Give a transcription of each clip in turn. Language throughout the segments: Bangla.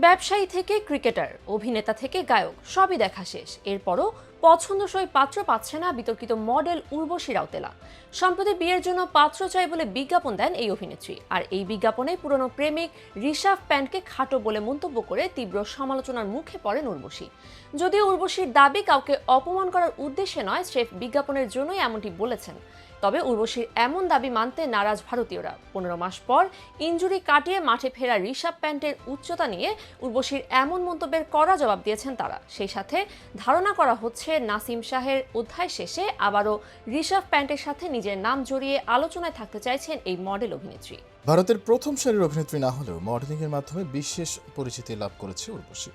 ব্যবসায়ী থেকে ক্রিকেটার, অভিনেতা থেকে গায়ক সবই দেখা শেষ। এরপরও পছন্দসই পাত্র পাচ্ছে না বিতর্কিত মডেল উর্বশী রাউতেলা। সম্প্রতি বিয়ের জন্য পাত্র চাই বলে বিজ্ঞাপন দেন এই অভিনেত্রী। আর এই বিজ্ঞাপনে পুরনো প্রেমিক ঋষভ প্যান্টকে খাটো বলে মন্তব্য করে তীব্র সমালোচনার মুখে পড়েন উর্বশী। যদিও উর্বশীর দাবি কাউকে অপমান করার উদ্দেশ্যে নয়, স্রেফ বিজ্ঞাপনের জন্যই এমনটি বলেছেন। তবে উর্বশীর এমন দাবি মানতে নারাজ ভারতীয়রা। 15 মাস পর ইনজুরি কাটিয়ে মাঠে ফেরা ঋষভ প্যান্টের উচ্চতা নিয়ে উর্বশীর এমন মন্তব্যের কড়া জবাব দিয়েছেন তারা। সেই সাথে ধারণা করা হচ্ছে নাসিম শাহের অধ্যায় শেষে আবারও ঋষভ প্যান্টের সাথে নিজের নাম জড়িয়ে আলোচনায় থাকতে চাইছেন এই মডেল অভিনেত্রী। ভারতের প্রথম সারির অভিনেত্রী না হলেও মডেলিং এর মাধ্যমে বিশেষ পরিচিতি লাভ করেছে উর্বশী।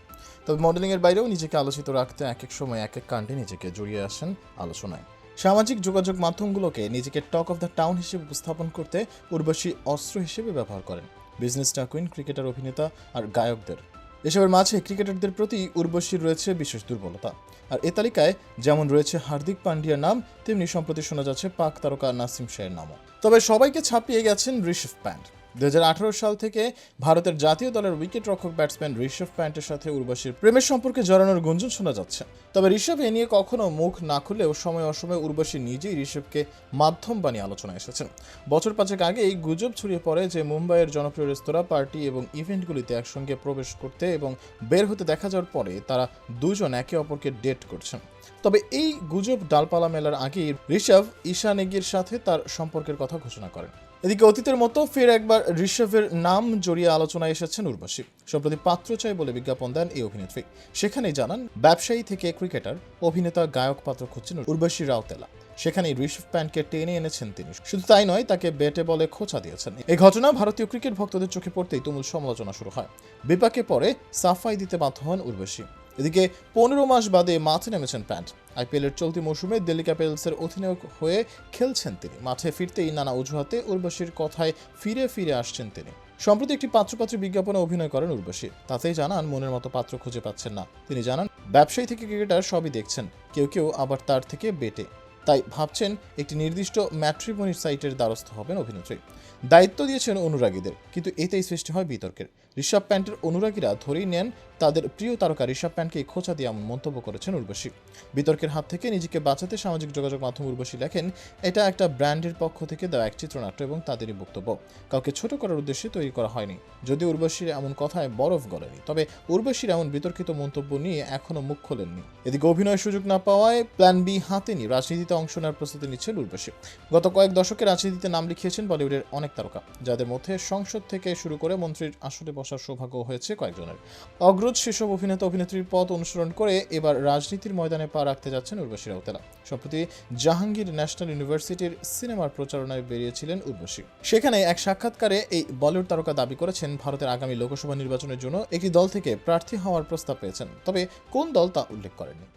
তবে মডেলিং এর বাইরেও নিজেকে আলোচিত রাখতে এক এক সময় এক এক কাণ্ডে নিজেকে জড়িয়ে আসেন আলোচনায়। সামাজিক যোগাযোগ মাধ্যমগুলোকে নিজেকে টক অফ দ্য টাউন হিসেবে উপস্থাপন করতে উর্বশী অস্ত্র হিসেবে ব্যবহার করেন বিজনেস টাকুইন, ক্রিকেটার, অভিনেতা আর গায়কদের। এসবের মাঝে ক্রিকেটারদের প্রতি উর্বশীর রয়েছে বিশেষ দুর্বলতা। আর এ তালিকায় যেমন রয়েছে হার্দিক পান্ডিয়ার নাম, তেমনি সম্প্রতি শোনা যাচ্ছে পাক তারকা নাসিম শাহের নামও। তবে সবাইকে ছাপিয়ে গেছেন ঋষভ প্যান্ট। 2018 সাল থেকে ভারতের জাতীয় দলের উইকেট রক্ষক ব্যাটসম্যান ঋষভ প্যান্টের সাথে উর্বশীর প্রেমের সম্পর্কে জড়ানোর গুঞ্জন শোনা যাচ্ছে। তবে ঋষভ এ নিয়ে কখনো মুখ না খুললেও সময় অসময়ে উর্বশী নিজেই ঋষভকে মাধ্যম বানিয়ে আলোচনায় এসেছেন। বছর 5 আগে এই গুজব ছড়িয়ে পড়ে যে মুম্বাইয়ের জনপ্রিয় রেস্তোরাঁ, পার্টি এবং ইভেন্টগুলিতে একসঙ্গে প্রবেশ করতে এবং বের হতে দেখা যাওয়ার পরে তারা দুজন একে অপরকে ডেট করছেন। তবে এই গুজব ডালপালা মেলার আগেই ঋষভ ঈশা নেগির সাথে তার সম্পর্কের কথা ঘোষণা করেন। এদিকে অতীতের মতো ফের একবার ঋষভের নাম জড়িয়ে আলোচনায় এসেছেন উর্বশী। সম্প্রতি পাত্র চাই বলে বিজ্ঞাপন দেন এই অভিনেত্রী। সেখানেই জানান ব্যবসায়ী থেকে ক্রিকেটার, অভিনেতা, গায়ক পাত্র খুঁজছেন উর্বশী রাউতেলা। সেখানেই ঋষভ প্যান্টকে টেনে এনেছেন তিনি। শুধু তাই নয়, তাকে বেটে বলে খোঁচা দিয়েছেন। এই ঘটনা ভারতীয় ক্রিকেট ভক্তদের চোখে পড়তেই তুমুল সমালোচনা শুরু হয়। বিপাকে পরে সাফাই দিতে বাধ্য হন উর্বশী। এদিকে 15 মাস বাদে মাঠে নেমেছেন প্যান্ট। আইপিএলের চলতি মৌসুমে দিল্লি ক্যাপিটালসের অধিনায়ক হয়ে খেলছেন তিনি। মাঠে ফিরতেই নানা অজুহাতে উর্বশীর কথায় ফিরে ফিরে আসছেন তিনি। সম্প্রতি একটি পাত্রপাত্রী বিজ্ঞাপনে অভিনয় করেন উর্বশী। তাতেই জানান মনের মতো পাত্র খুঁজে পাচ্ছেন না। তিনি জানান ব্যবসায়ী থেকে ক্রিকেটার সবই দেখছেন, কেউ কেউ আবার তার থেকে বেটে। তাই ভাবছেন একটি নির্দিষ্ট ম্যাট্রিমনি সাইটের দ্বারস্থ হবেন অভিনেত্রী। দায়িত্ব দিয়েছেন অনুরাগীদের, কিন্তু এতেই সৃষ্টি হয় বিতর্কের। ঋষভ প্যান্টের অনুরাগীরা ধরেই নেন তাদের প্রিয় তারকা ঋষভ প্যান্টকে খোঁচা দিয়ে এমন মন্তব্য করেছেন উর্বশী। বিতর্কের হাত থেকে নিজেকে বাঁচাতে সামাজিক যোগাযোগ মাধ্যম উর্বশী লেখেন, এটা একটা ব্র্যান্ডের পক্ষ থেকে দেওয়া এক চিত্রনাট্য এবং তাদেরই বক্তব্য, কাউকে ছোট করার উদ্দেশ্যে তৈরি করা হয়নি। যদিও উর্বশীর এমন কথায় বরফ গলেনি, তবে উর্বশীর এমন বিতর্কিত মন্তব্য নিয়ে এখনো মুখ খোলেননি। এদিকে অভিনয়ের সুযোগ না পাওয়ায় প্ল্যান বি হাতে নিয়ে রাজনীতিতে অংশ নেওয়ার প্রস্তুতি নিচ্ছেন উর্বশী। গত কয়েক দশকে রাজনীতিতে নাম লিখিয়েছেন বলিউডের অনেক তারকা, যাদের মধ্যে সংসদ থেকে শুরু করে মন্ত্রীর আসনে বসার সৌভাগ্য হয়েছে কয়েকজনের। অগ্রজ সেসব অভিনেতা অভিনেত্রীর পথ অনুসরণ করে এবার রাজনীতির ময়দানে পা রাখতে যাচ্ছেন উর্বশী রাউতেলা। সম্প্রতি জাহাঙ্গীর ন্যাশনাল ইউনিভার্সিটির সিনেমার প্রচারণায় বেরিয়েছিলেন উর্বশী। সেখানে এক সাক্ষাৎকারে এই বলিউড তারকা দাবি করেছেন ভারতের আগামী লোকসভা নির্বাচনের জন্য একটি দল থেকে প্রার্থী হওয়ার প্রস্তাব পেয়েছেন, তবে কোন দল তা উল্লেখ করেননি।